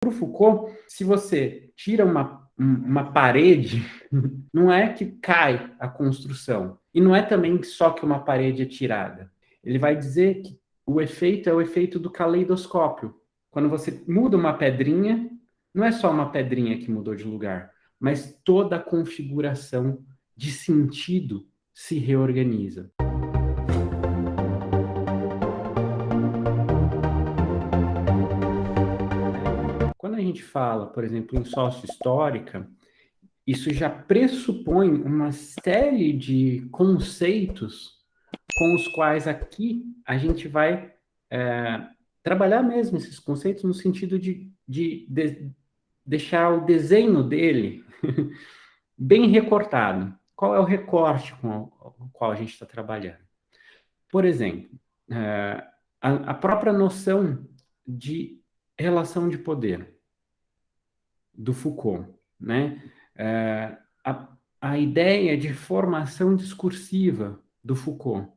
Para o Foucault, se você tira uma parede, não é que cai a construção. E não é também só que uma parede é tirada. Ele vai dizer que o efeito é o efeito do caleidoscópio. Quando você muda uma pedrinha, não é só uma pedrinha que mudou de lugar, mas toda a configuração de sentido se reorganiza. Quando a gente fala, por exemplo, em sócio-histórica, isso já pressupõe uma série de conceitos com os quais aqui a gente vai trabalhar mesmo esses conceitos no sentido de deixar o desenho dele bem recortado. Qual é o recorte com o qual a gente está trabalhando? Por exemplo, a própria noção de relação de poder do Foucault, né? A ideia de formação discursiva do Foucault.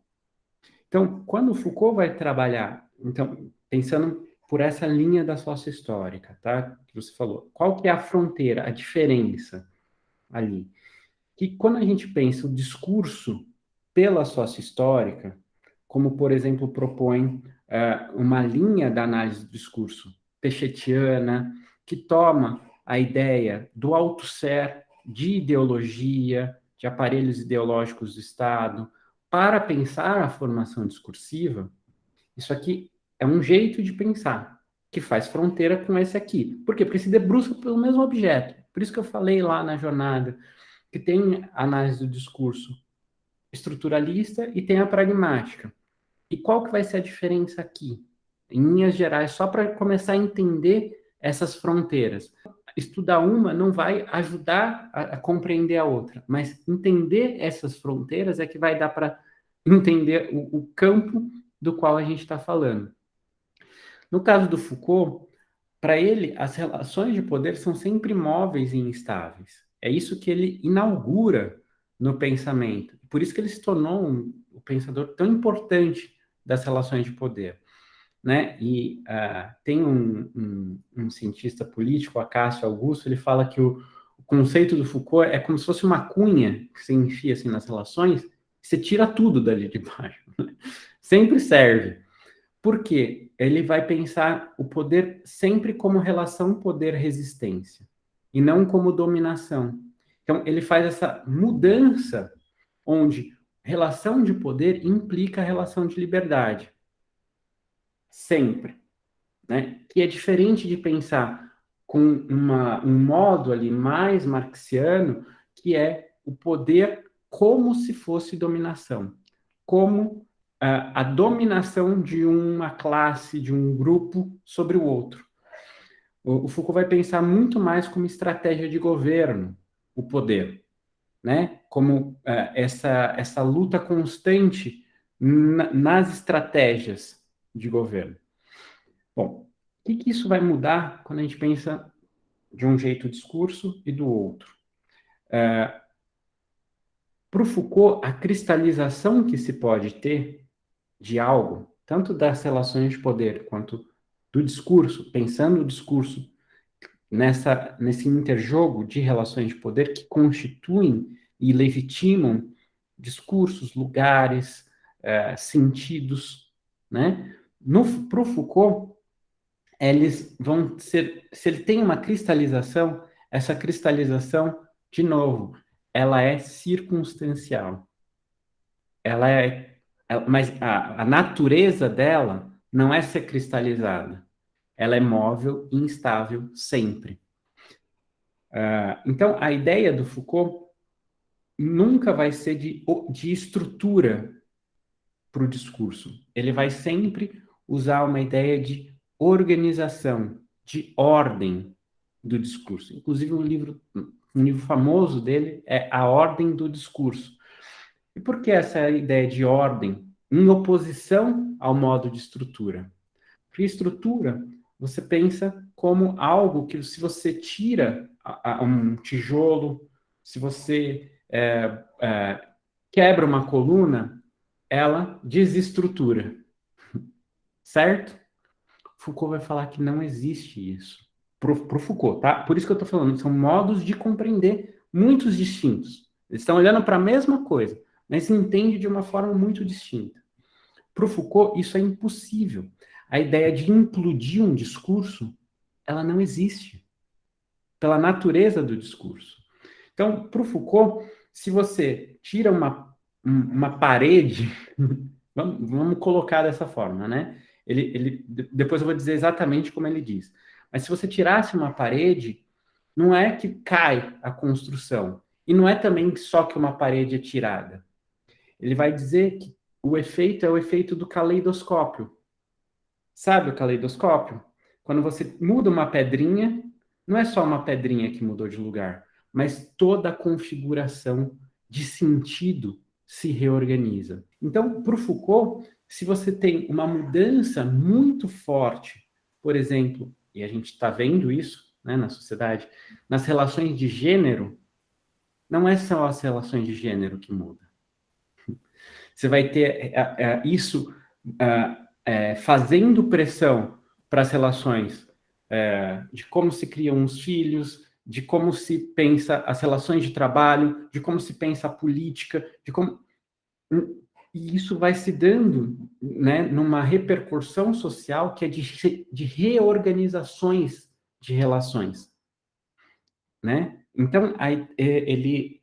Então, quando o Foucault vai trabalhar, então, pensando por essa linha da sócio-histórica, tá? Que você falou, qual que é a fronteira, a diferença ali? Que quando a gente pensa o discurso pela sócio-histórica, como, por exemplo, propõe uma linha da análise do discurso pechetiana, que toma a ideia do althusser, de ideologia, de aparelhos ideológicos do Estado, para pensar a formação discursiva, isso aqui é um jeito de pensar, que faz fronteira com esse aqui. Por quê? Porque se debruça pelo mesmo objeto. Por isso que eu falei lá na jornada, que tem análise do discurso estruturalista e tem a pragmática. E qual que vai ser a diferença aqui? Em linhas gerais, só para começar a entender essas fronteiras. Estudar uma não vai ajudar a compreender a outra, mas entender essas fronteiras é que vai dar para entender o campo do qual a gente está falando. No caso do Foucault, para ele, as relações de poder são sempre móveis e instáveis. É isso que ele inaugura no pensamento. Por isso que ele se tornou um pensador tão importante das relações de poder. Né? E tem um cientista político, Acácio Augusto, ele fala que o conceito do Foucault é como se fosse uma cunha que você enfia assim, nas relações, você tira tudo dali de baixo. Sempre serve. Por quê? Ele vai pensar o poder sempre como relação poder-resistência, e não como dominação. Então, ele faz essa mudança onde relação de poder implica relação de liberdade. Sempre. Né? Que é diferente de pensar com um modo ali mais marxiano, que é o poder como se fosse dominação. Como a dominação de uma classe, de um grupo sobre o outro. O Foucault vai pensar muito mais como estratégia de governo, o poder, né? Como essa luta constante nas estratégias de governo. Bom, o que isso vai mudar quando a gente pensa de um jeito o discurso e do outro? Para o Foucault, a cristalização que se pode ter de algo, tanto das relações de poder quanto do discurso, pensando o discurso nesse interjogo de relações de poder que constituem e legitimam discursos, lugares, sentidos, né? Para o Foucault, eles vão ser, se ele tem uma cristalização, essa cristalização, de novo, ela é circunstancial. Mas a natureza dela não é ser cristalizada. Ela é móvel e instável sempre. Então, a ideia do Foucault nunca vai ser de estrutura para o discurso. Ele vai sempre usar uma ideia de organização, de ordem do discurso. Inclusive, um livro famoso dele é A Ordem do Discurso. E por que essa ideia de ordem em oposição ao modo de estrutura? Porque estrutura, você pensa como algo que, se você tira um tijolo, se você quebra uma coluna, ela desestrutura, certo? Foucault vai falar que não existe isso. pro Foucault, tá? Por isso que eu estou falando, são modos de compreender muitos distintos. Eles estão olhando para a mesma coisa, mas se entende de uma forma muito distinta. Para o Foucault, isso é impossível. A ideia de implodir um discurso, ela não existe, pela natureza do discurso. Então, para o Foucault, se você tira uma parede, vamos colocar dessa forma, né? Depois eu vou dizer exatamente como ele diz. Mas se você tirasse uma parede, não é que cai a construção. E não é também só que uma parede é tirada. Ele vai dizer que o efeito é o efeito do caleidoscópio. Sabe o caleidoscópio? Quando você muda uma pedrinha, não é só uma pedrinha que mudou de lugar, mas toda a configuração de sentido se reorganiza. Então, para o Foucault, se você tem uma mudança muito forte, por exemplo, e a gente está vendo isso, né, na sociedade, nas relações de gênero, não é só as relações de gênero que mudam. Você vai ter isso fazendo pressão para as relações de como se criam os filhos, de como se pensa as relações de trabalho, de como se pensa a política, de como... E isso vai se dando, né, numa repercussão social que é de reorganizações de relações, né? Então, ele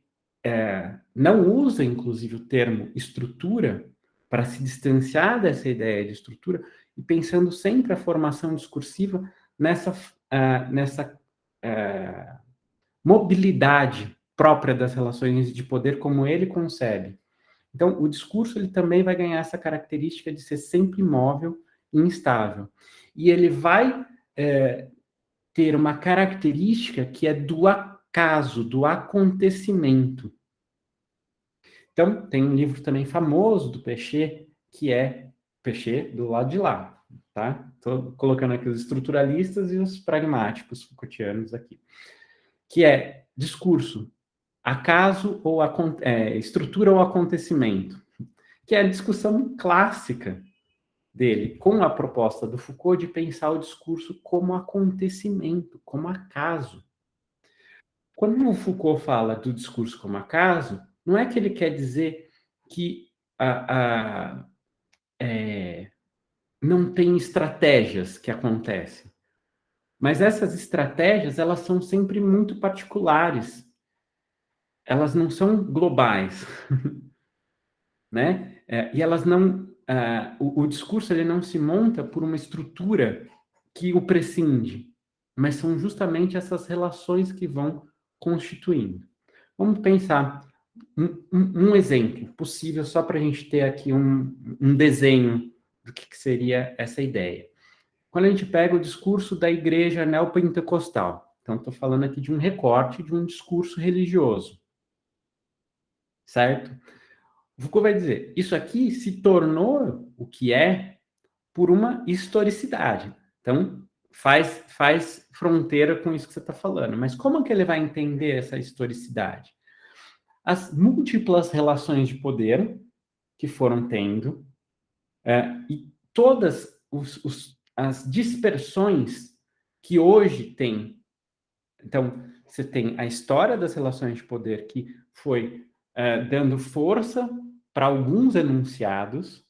não usa, inclusive, o termo estrutura para se distanciar dessa ideia de estrutura e pensando sempre a formação discursiva nessa mobilidade própria das relações de poder como ele concebe. Então, o discurso ele também vai ganhar essa característica de ser sempre imóvel e instável. E ele vai ter uma característica que é do acaso, do acontecimento. Então, tem um livro também famoso do Péchet, que é Péchet do lado de lá, tá? Estou colocando aqui os estruturalistas e os pragmáticos Foucaultianos aqui, que é discurso, acaso ou estrutura ou acontecimento, que é a discussão clássica dele com a proposta do Foucault de pensar o discurso como acontecimento, como acaso. Quando o Foucault fala do discurso como acaso, não é que ele quer dizer que não tem estratégias que acontecem, mas essas estratégias elas são sempre muito particulares, elas não são globais, né? E elas não, o discurso ele não se monta por uma estrutura que o prescinde, mas são justamente essas relações que vão constituindo. Vamos pensar um exemplo possível, só para a gente ter aqui um desenho do que seria essa ideia. Quando a gente pega o discurso da igreja neopentecostal, então estou falando aqui de um recorte de um discurso religioso, certo? Foucault vai dizer, isso aqui se tornou o que é por uma historicidade. Então, faz fronteira com isso que você está falando. Mas como é que ele vai entender essa historicidade? As múltiplas relações de poder que foram tendo e todas as dispersões que hoje tem. Então, você tem a história das relações de poder que foi dando força para alguns enunciados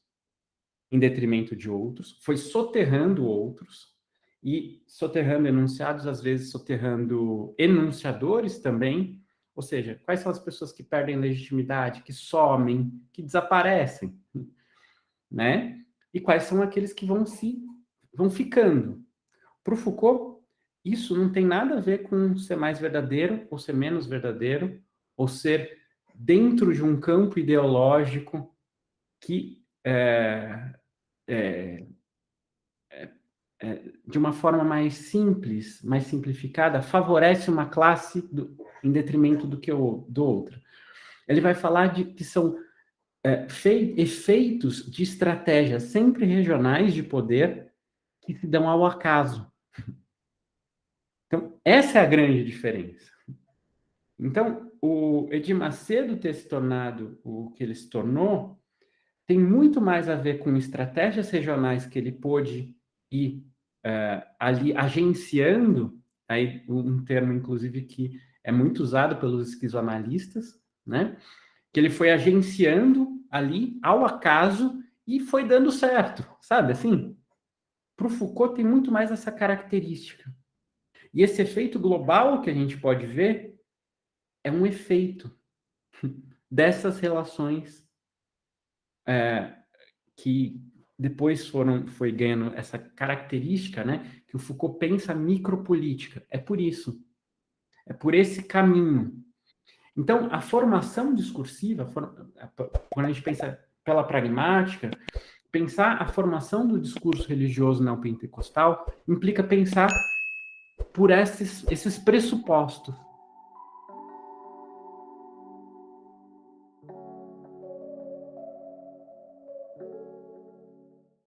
em detrimento de outros, foi soterrando outros, e soterrando enunciados, às vezes soterrando enunciadores também, ou seja, quais são as pessoas que perdem legitimidade, que somem, que desaparecem, né? E quais são aqueles que vão ficando. Para o Foucault, isso não tem nada a ver com ser mais verdadeiro ou ser menos verdadeiro, ou ser dentro de um campo ideológico que de uma forma mais simples, mais simplificada, favorece uma classe em detrimento do outro. Ele vai falar de que são efeitos de estratégias sempre regionais de poder que se dão ao acaso. Então, essa é a grande diferença. Então, o Edir Macedo ter se tornado o que ele se tornou tem muito mais a ver com estratégias regionais que ele pôde ir ali agenciando aí um termo, inclusive, que é muito usado pelos esquizoanalistas, né? Que ele foi agenciando ali, ao acaso, e foi dando certo, sabe assim? Para o Foucault tem muito mais essa característica. E esse efeito global que a gente pode ver é um efeito dessas relações que depois foi ganhando essa característica, né? Que o Foucault pensa micropolítica. É por isso. É por esse caminho. Então, a formação discursiva, quando a gente pensa pela pragmática, pensar a formação do discurso religioso neopentecostal implica pensar por esses pressupostos.